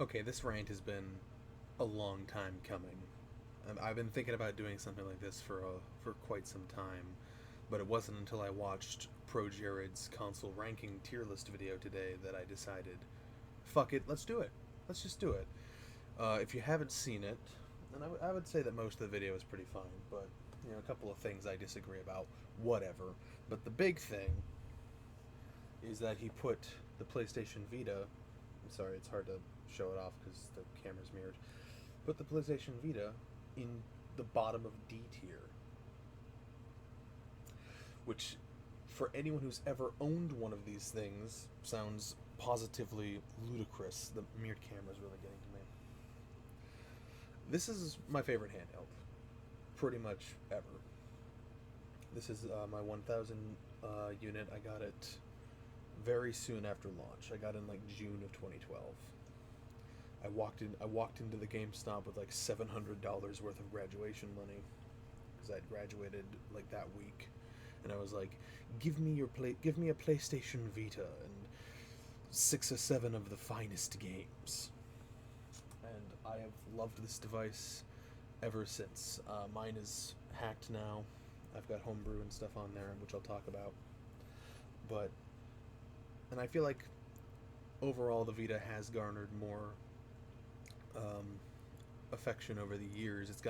Okay, this rant has been a long time coming. I've been thinking about doing something like this for quite some time, but it wasn't until I watched ProJared's console ranking tier list video today that I decided, fuck it, let's do it. Let's just do it. If you haven't seen it, then I would say that most of the video is pretty fine, but a couple of things I disagree about. Whatever. But the big thing is that he put the PlayStation Vita. I'm sorry, it's hard to show it off because the camera's mirrored. Put the PlayStation Vita in the bottom of D tier, which, for anyone who's ever owned one of these things, sounds positively ludicrous. The mirrored camera is really getting to me. This is my favorite handheld, pretty much ever. This is my 1000 unit. I got it very soon after launch. I got in like June of 2012. I walked into the GameStop with like $700 worth of graduation money because I'd graduated like that week, and I was like, give me a PlayStation Vita and 6 or 7 of the finest games. And I have loved this device ever since. Mine is hacked now. I've got homebrew and stuff on there, which I'll talk about. But and I feel like overall the Vita has garnered more affection over the years. It's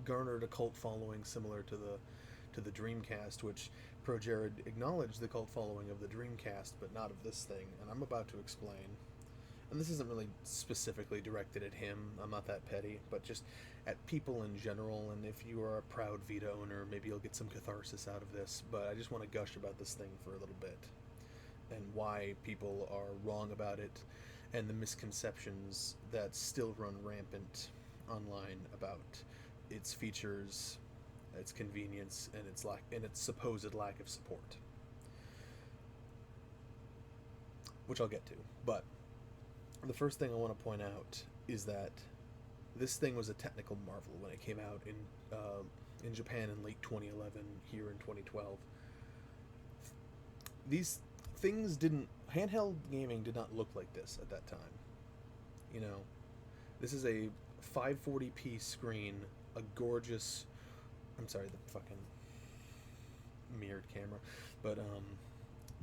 garnered a cult following similar to the Dreamcast, which ProJared acknowledged the cult following of the Dreamcast, but not of this thing, and I'm about to explain. And this isn't really specifically directed at him. I'm not that petty, but just at people in general. And if you are a proud Vita owner, maybe you'll get some catharsis out of this. But I just want to gush about this thing for a little bit and why people are wrong about it, and the misconceptions that still run rampant online about its features, its convenience, and its supposed lack of support, which I'll get to. But the first thing I want to point out is that this thing was a technical marvel when it came out in Japan in late 2011, here in 2012. These things didn't handheld gaming did not look like this at that time. You know, this is a 540p screen, a gorgeous. I'm sorry, the fucking mirrored camera, but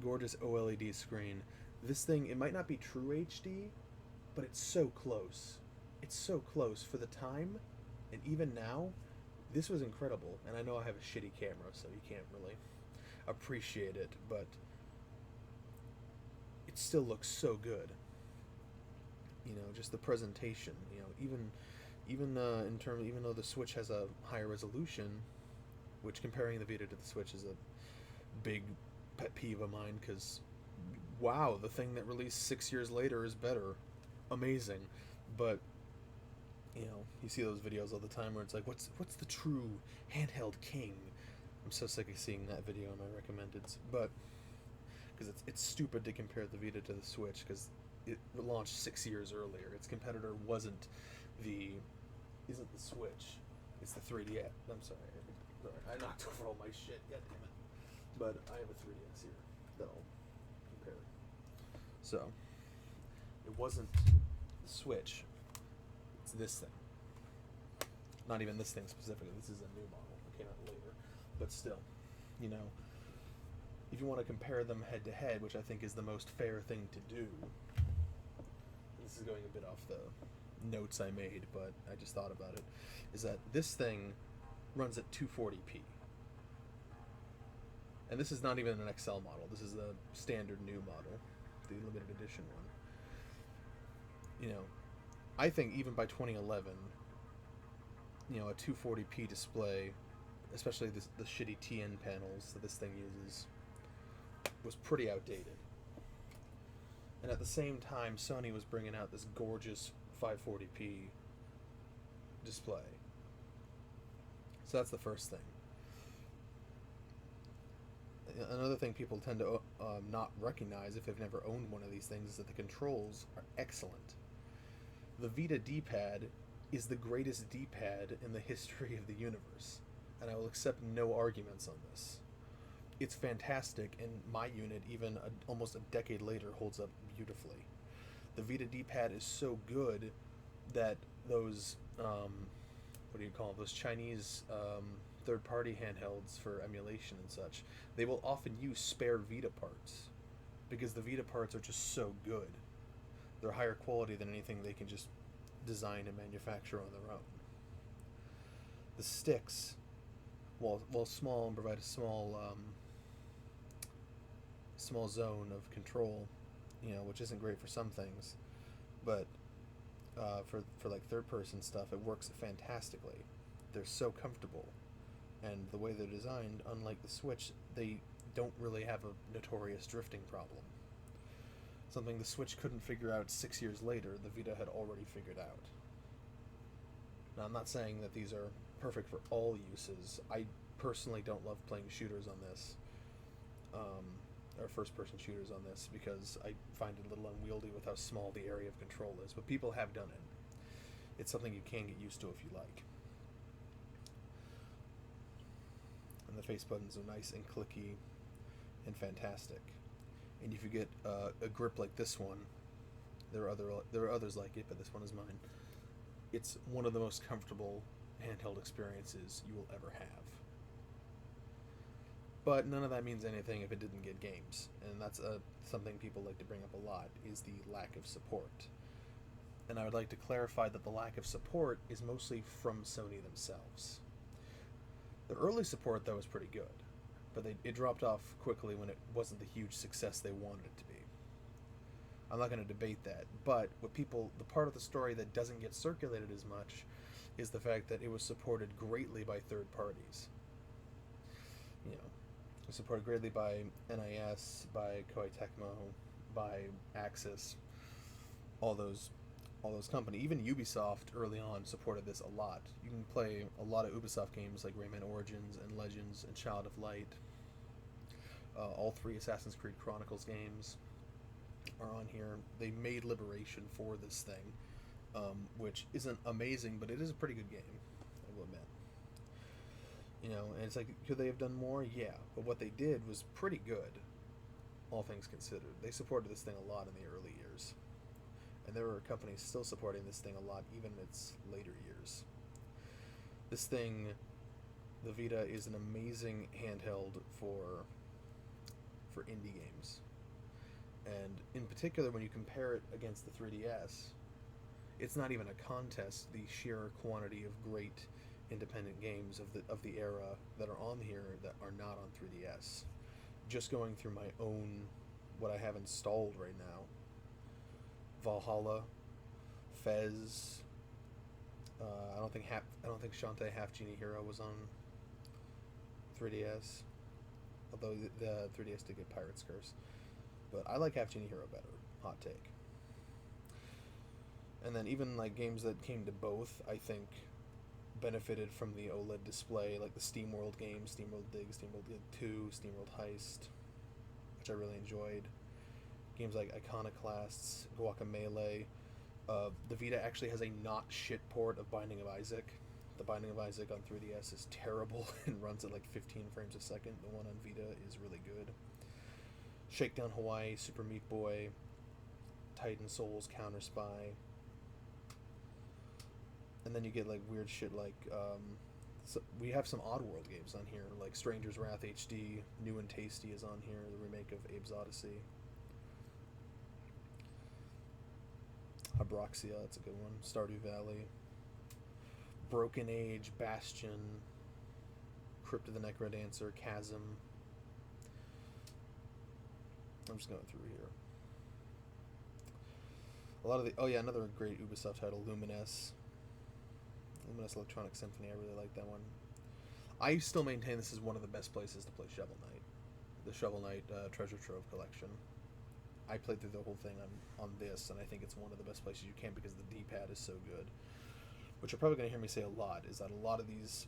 gorgeous OLED screen. This thing, it might not be true HD, but it's so close. It's so close for the time, and even now, this was incredible. And I know I have a shitty camera, so you can't really appreciate it, but it still looks so good. Just the presentation. Even though the Switch has a higher resolution, which comparing the Vita to the Switch is a big pet peeve of mine, because wow, the thing that released 6 years later is better. Amazing. But you see those videos all the time where it's like, what's the true handheld king? I'm so sick of seeing that video in my recommendeds, but because it's stupid to compare the Vita to the Switch, because it launched 6 years earlier. Its competitor isn't the Switch, it's the 3DS. I'm sorry, I knocked over all my shit. God damn it! But I have a 3DS here that I'll compare. So it wasn't the Switch. It's this thing. Not even this thing specifically. This is a new model. It came out later, but still, if you want to compare them head to head, which I think is the most fair thing to do. This is going a bit off the notes I made, but I just thought about it. Is that this thing runs at 240p, and this is not even an XL model. This is the standard new model, the limited edition one. I think even by 2011, a 240p display, especially the shitty TN panels that this thing uses, was pretty outdated. And at the same time, Sony was bringing out this gorgeous 540p display. So that's the first thing. Another thing people tend to not recognize if they've never owned one of these things is that the controls are excellent. The Vita D-pad is the greatest D-pad in the history of the universe, and I will accept no arguments on this. It's fantastic, and my unit, even almost a decade later, holds up beautifully. The Vita D-pad is so good that those what do you call them? Those Chinese third-party handhelds for emulation and such, they will often use spare Vita parts because the Vita parts are just so good. They're higher quality than anything they can just design and manufacture on their own. The sticks, while small and provide a small zone of control, which isn't great for some things, but for like third person stuff, it works fantastically. They're so comfortable, and the way they're designed, unlike the Switch, they don't really have a notorious drifting problem. Something the Switch couldn't figure out 6 years later, the Vita had already figured out. Now, I'm not saying that these are perfect for all uses. I personally don't love playing shooters on this, or first-person shooters on this, because I find it a little unwieldy with how small the area of control is. But people have done it. It's something you can get used to if you like. And the face buttons are nice and clicky and fantastic. And if you get a grip like this one, there are others like it, but this one is mine. It's one of the most comfortable handheld experiences you will ever have. But none of that means anything if it didn't get games, and that's something people like to bring up a lot, is the lack of support. And I would like to clarify that the lack of support is mostly from Sony themselves. The early support, though, was pretty good, but it dropped off quickly when it wasn't the huge success they wanted it to be. I'm not going to debate that, but the part of the story that doesn't get circulated as much is the fact that it was supported greatly by third parties. It was supported greatly by NIS, by Koei Tecmo, by Axis, all those companies. Even Ubisoft early on supported this a lot. You can play a lot of Ubisoft games like Rayman Origins and Legends and Child of Light. All 3 Assassin's Creed Chronicles games are on here. They made Liberation for this thing, which isn't amazing, but it is a pretty good game, I will admit. And it's like, could they have done more? Yeah, but what they did was pretty good, all things considered. They supported this thing a lot in the early years. And there were companies still supporting this thing a lot, even in its later years. This thing, the Vita, is an amazing handheld for indie games. And in particular, when you compare it against the 3DS, it's not even a contest, the sheer quantity of great independent games of the era that are on here that are not on 3DS. Just going through my own, what I have installed right now, Valhalla, Fez. I don't think Shantae Half Genie Hero was on 3DS, although the 3DS did get Pirate's Curse. But I like Half Genie Hero better. Hot take. And then even like games that came to both, I think, benefited from the OLED display, like the SteamWorld games, SteamWorld Dig, SteamWorld Dig 2, SteamWorld Heist, which I really enjoyed. Games like Iconoclasts, Guacamelee. The Vita actually has a not shit port of Binding of Isaac. The Binding of Isaac on 3DS is terrible and runs at like 15 frames a second. The one on Vita is really good. Shakedown Hawaii, Super Meat Boy, Titan Souls, Counter Spy. And then you get like weird shit like we have some Oddworld games on here, like Stranger's Wrath HD, New and Tasty is on here, the remake of Abe's Odyssey. Abroxia, that's a good one. Stardew Valley. Broken Age, Bastion, Crypt of the Necrodancer, Chasm. I'm just going through here. A lot of another great Ubisoft title, Lumines Electronic Symphony. I really like that one. I still maintain this is one of the best places to play Shovel Knight. The Shovel Knight Treasure Trove Collection. I played through the whole thing on this, and I think it's one of the best places you can because the D-pad is so good. What you're probably going to hear me say a lot is that a lot of these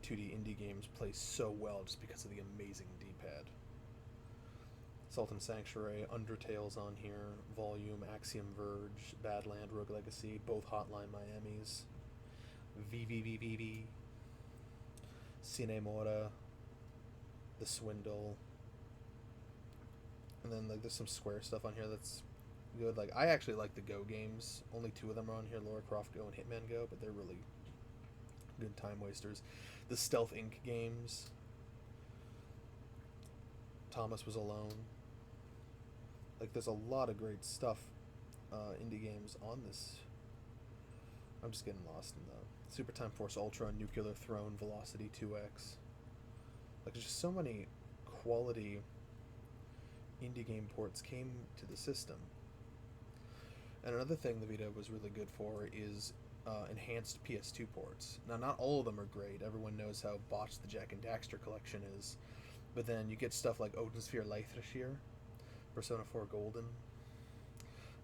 2D indie games play so well just because of the amazing D-pad. Salt and Sanctuary, Undertale's on here, Volume, Axiom Verge, Badland, Rogue Legacy, both Hotline Miamis, VVVVV, Cine Mora, The Swindle, and then like there's some Square stuff on here that's good. Like, I actually like the Go games. Only 2 of them are on here, Lara Croft Go and Hitman Go, but they're really good time wasters. The Stealth Inc. games. Thomas Was Alone. Like, there's a lot of great stuff, indie games on this. I'm just getting lost in the Super Time Force Ultra, Nuclear Throne, Velocity 2X. Like, there's just so many quality indie game ports came to the system. And another thing the Vita was really good for is enhanced PS2 ports. Now, not all of them are great. Everyone knows how botched the Jack and Daxter collection is. But then you get stuff like Odin Sphere Leithrashir, Persona 4 Golden.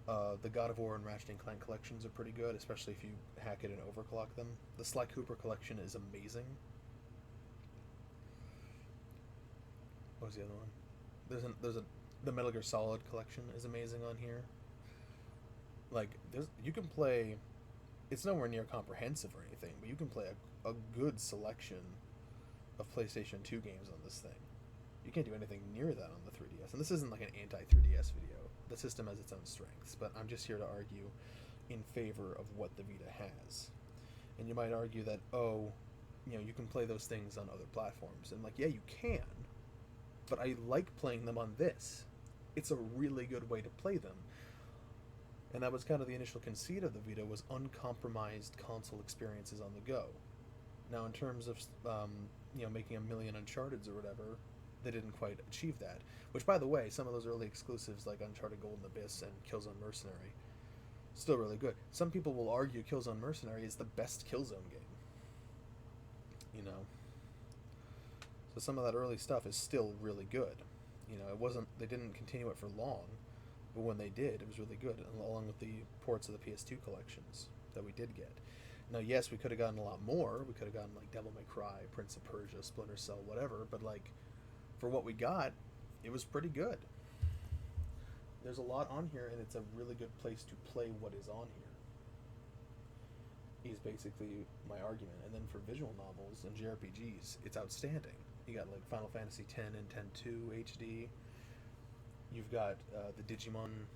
The God of War and Ratchet and Clank collections are pretty good, especially if you hack it and overclock them. The Sly Cooper collection is amazing. What was the other one? The Metal Gear Solid collection is amazing on here. Like, you can play. It's nowhere near comprehensive or anything, but you can play a good selection of PlayStation 2 games on this thing. You can't do anything near that on the 3DS. And this isn't like an anti-3DS video. The system has its own strengths, but I'm just here to argue in favor of what the Vita has. And you might argue that, you can play those things on other platforms. And like, yeah, you can, but I like playing them on this. It's a really good way to play them. And that was kind of the initial conceit of the Vita, was uncompromised console experiences on the go. Now, in terms of, making a million Uncharted's or whatever, they didn't quite achieve that. Which, by the way, some of those early exclusives like Uncharted Golden Abyss and Killzone Mercenary, still really good. Some people will argue Killzone Mercenary is the best Killzone game. So some of that early stuff is still really good. They didn't continue it for long, but when they did, it was really good, along with the ports of the PS2 collections that we did get. Now, yes, we could have gotten a lot more. We could have gotten, like, Devil May Cry, Prince of Persia, Splinter Cell, whatever, but, like, for what we got, it was pretty good. There's a lot on here, and it's a really good place to play what is on here, is basically my argument. And then for visual novels and JRPGs, it's outstanding. You got, like, Final Fantasy X and X-2 HD. You've got the Digimon...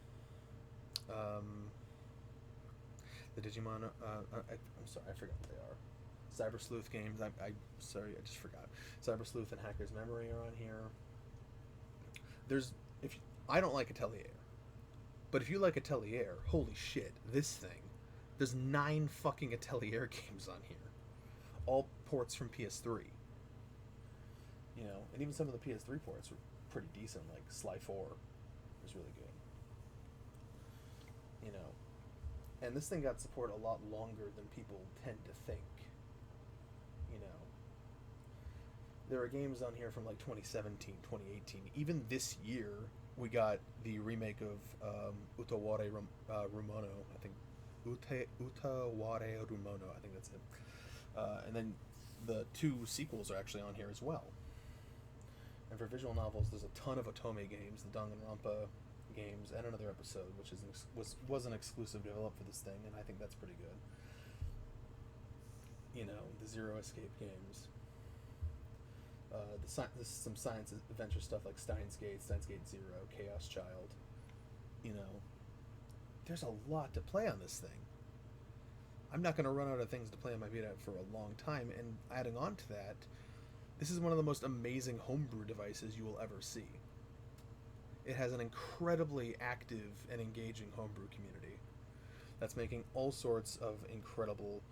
I'm sorry, I forgot what they are. Cyber Sleuth games. Sorry, I just forgot. Cyber Sleuth and Hacker's Memory are on here. I don't like Atelier, but if you like Atelier, holy shit, this thing. There's 9 fucking Atelier games on here, all ports from PS3. And even some of the PS3 ports were pretty decent. Like Sly 4 was really good. And this thing got support a lot longer than people tend to think. There are games on here from like 2017, 2018. Even this year, we got the remake of Utaware Rumono. I think Utaware Rumono. I think that's it. And then the 2 sequels are actually on here as well. And for visual novels, there's a ton of Otome games, the Danganronpa games, and another episode, which was an exclusive developed for this thing, and I think that's pretty good. The Zero Escape games. Some science adventure stuff like Steins Gate 0, Chaos Child. There's a lot to play on this thing. I'm not going to run out of things to play on my Vita for a long time, and adding on to that, this is one of the most amazing homebrew devices you will ever see. It has an incredibly active and engaging homebrew community that's making all sorts of incredible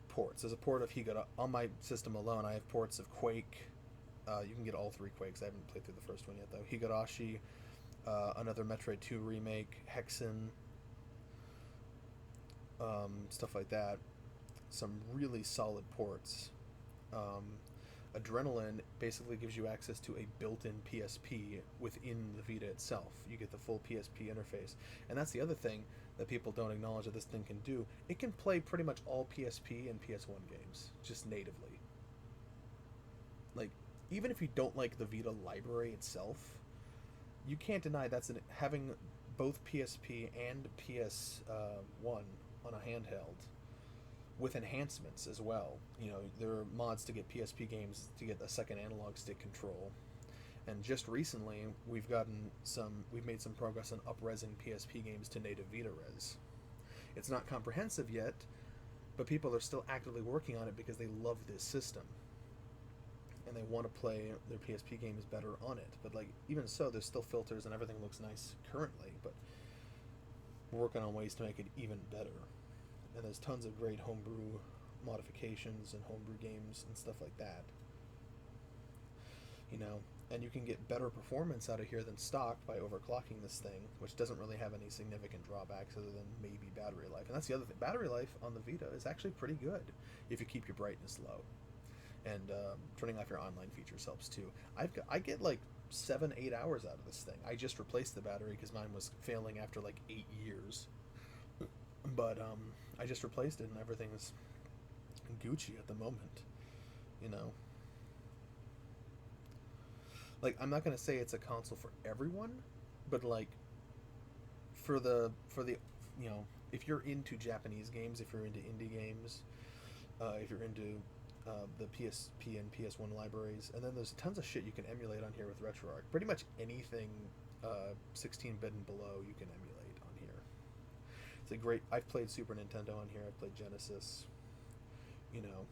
ports. There's a port of Higurashi. On my system alone, I have ports of Quake. You can get all 3 Quakes. I haven't played through the first one yet, though. Higurashi, another Metroid 2 remake, Hexen, stuff like that. Some really solid ports. Adrenaline basically gives you access to a built-in PSP within the Vita itself. You get the full PSP interface. And that's the other thing that people don't acknowledge that this thing can do. It can play pretty much all PSP and PS1 games, just natively. Like, even if you don't like the Vita library itself, you can't deny having both PSP and PS1 on a handheld with enhancements as well. There are mods to get PSP games to get a second analog stick control, And just recently, we've made some progress on up-resing PSP games to native Vita res. It's not comprehensive yet, but people are still actively working on it because they love this system. And they want to play their PSP games better on it. But like, even so, there's still filters and everything looks nice currently, but we're working on ways to make it even better. And there's tons of great homebrew modifications and homebrew games and stuff like that. You know, and you can get better performance out of here than stock by overclocking this thing, which doesn't really have any significant drawbacks other than maybe battery life. And that's the other thing. Battery life on the Vita is actually pretty good if you keep your brightness low. And turning off your online features helps too. I get like 7-8 hours out of this thing. I just replaced the battery because mine was failing after like 8 years. But I just replaced it and everything's Gucci at the moment. You know. Like, I'm not gonna say it's a console for everyone, but like for the you know, if you're into Japanese games, if you're into indie games, if you're into the PSP and PS1 libraries, and then there's tons of shit you can emulate on here with RetroArch. Pretty much anything 16-bit and below you can emulate on here. It's a great. I've played Super Nintendo on here. I've played Genesis. You know.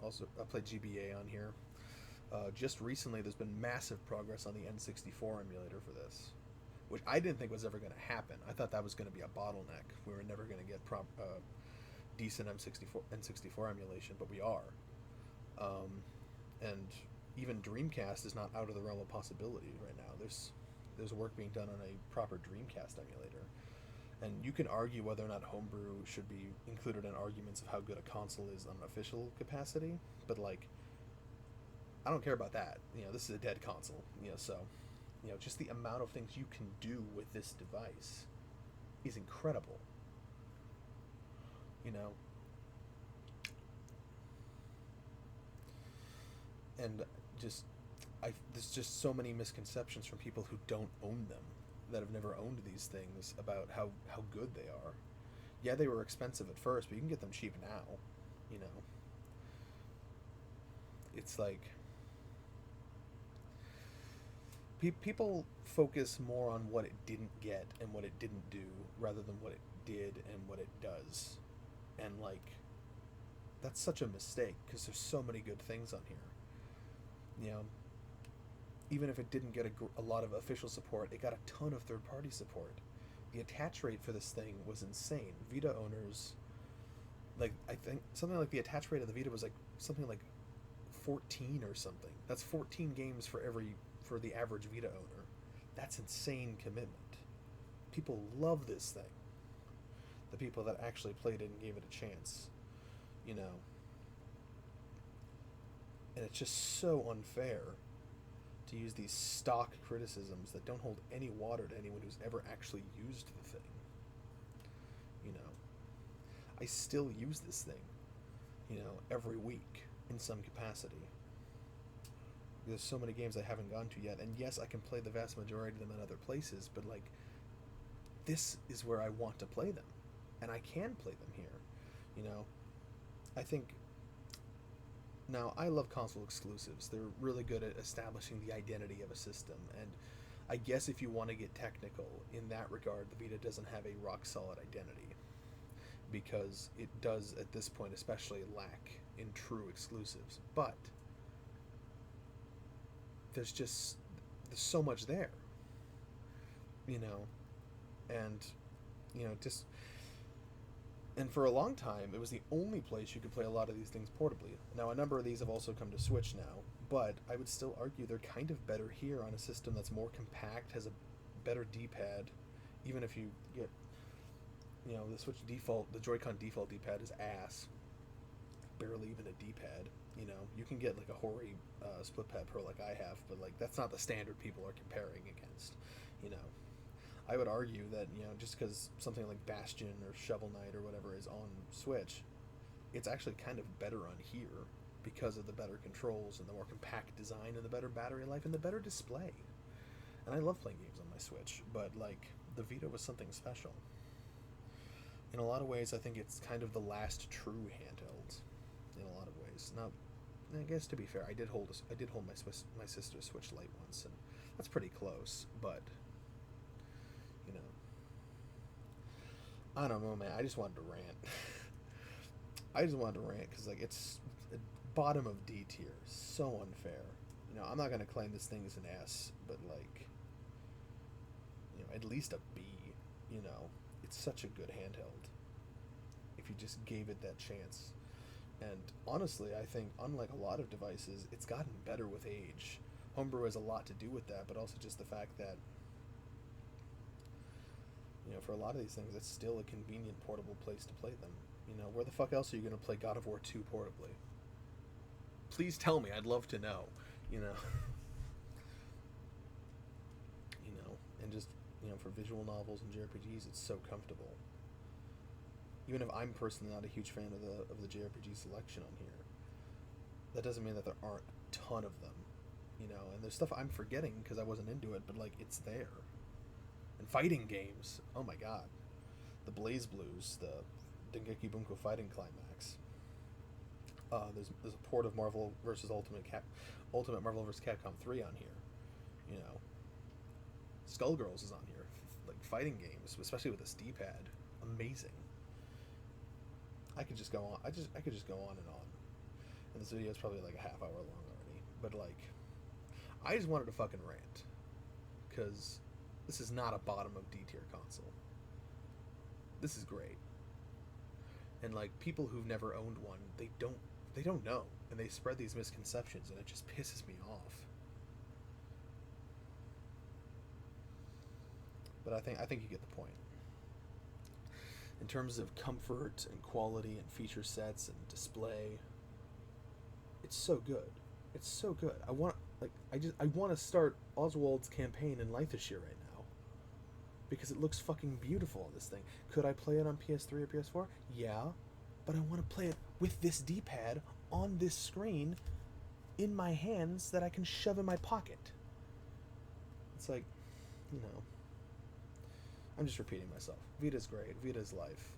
Also, I played GBA on here. Just recently, there's been massive progress on the N64 emulator for this, which I didn't think was ever going to happen. I thought that was going to be a bottleneck. We were never going to get decent N64 emulation, but we are. And even Dreamcast is not out of the realm of possibility right now. There's work being done on a proper Dreamcast emulator. And you can argue whether or not homebrew should be included in arguments of how good a console is on an official capacity, but like, I don't care about that. You know, this is a dead console. You know, so, you know, just the amount of things you can do with this device is incredible. You know, and there's just so many misconceptions from people who don't own them, that have never owned these things, about how good they are. Yeah, they were expensive at first, but you can get them cheap now. You know, it's like people focus more on what it didn't get and what it didn't do rather than what it did and what it does. And like, that's such a mistake because there's so many good things on here. You know, even if it didn't get a lot of official support, it got a ton of third-party support. The attach rate for this thing was insane. Vita owners, like, I think something like the attach rate of the Vita was like something like 14 or something. That's 14 games for the average Vita owner. That's insane commitment. People love this thing. The people that actually played it and gave it a chance, you know. And it's just so unfair to use these stock criticisms that don't hold any water to anyone who's ever actually used the thing. You know, I still use this thing, you know, every week in some capacity. There's so many games I haven't gone to yet, and yes, I can play the vast majority of them in other places, but like, this is where I want to play them, and I can play them here. You know, I think. Now, I love console exclusives. They're really good at establishing the identity of a system, and I guess if you want to get technical in that regard, the Vita doesn't have a rock-solid identity, because it does, at this point especially, lack in true exclusives. But there's so much there, you know, and, you know, just... And for a long time, it was the only place you could play a lot of these things portably. Now, a number of these have also come to Switch now, but I would still argue they're kind of better here on a system that's more compact, has a better D-pad, even if you get, you know, the Switch default, the Joy-Con default D-pad is ass. Barely even a D-pad. You know, you can get like a Hori Split Pad Pro like I have, but like, that's not the standard people are comparing against, you know. I would argue that, you know, just because something like Bastion or Shovel Knight or whatever is on Switch, it's actually kind of better on here because of the better controls and the more compact design and the better battery life and the better display. And I love playing games on my Switch, but like, the Vita was something special. In a lot of ways, I think it's kind of the last true handheld. In a lot of ways, not I guess to be fair, I did hold my sister's Switch Lite once, and that's pretty close. But you know, I don't know, man. I just wanted to rant. I just wanted to rant because like it's bottom of D tier, so unfair. You know, I'm not gonna claim this thing is an S, but like, you know, at least a B. You know, it's such a good handheld. If you just gave it that chance. And honestly, I think unlike a lot of devices, it's gotten better with age. Homebrew has a lot to do with that, but also just the fact that, you know, for a lot of these things, it's still a convenient portable place to play them. You know, where the fuck else are you going to play God of War 2 portably? Please tell me. I'd love to know. You know, you know, and just, you know, for visual novels and JRPGs, it's so comfortable. Even if I'm personally not a huge fan of the JRPG selection on here, that doesn't mean that there aren't a ton of them, you know. And there's stuff I'm forgetting because I wasn't into it, but like it's there. And fighting games, oh my god, the Blaze Blues, the Dengeki Bunko Fighting Climax. There's a port of Marvel vs. Ultimate Marvel vs. Capcom 3 on here, you know. Skullgirls is on here, like fighting games, especially with this D-pad, amazing. I could just go on. I could just go on and on. And this video is probably like a half hour long already. But like, I just wanted to fucking rant, because this is not a bottom of D tier console. This is great. And like, people who've never owned one, they don't know, and they spread these misconceptions, and it just pisses me off. But I think you get the point. In terms of comfort and quality and feature sets and display, it's so good. It's so good. I want to start Oswald's campaign in Lancashire right now, because it looks fucking beautiful on this thing. Could I play it on PS3 or PS4? Yeah, but I want to play it with this D-pad on this screen in my hands that I can shove in my pocket. It's like, you know, I'm just repeating myself. Vita's great. Vita's life.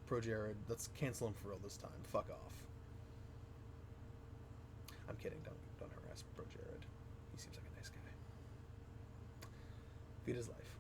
ProJared, let's cancel him for real this time. Fuck off. I'm kidding. Don't harass ProJared. He seems like a nice guy. Vita's life.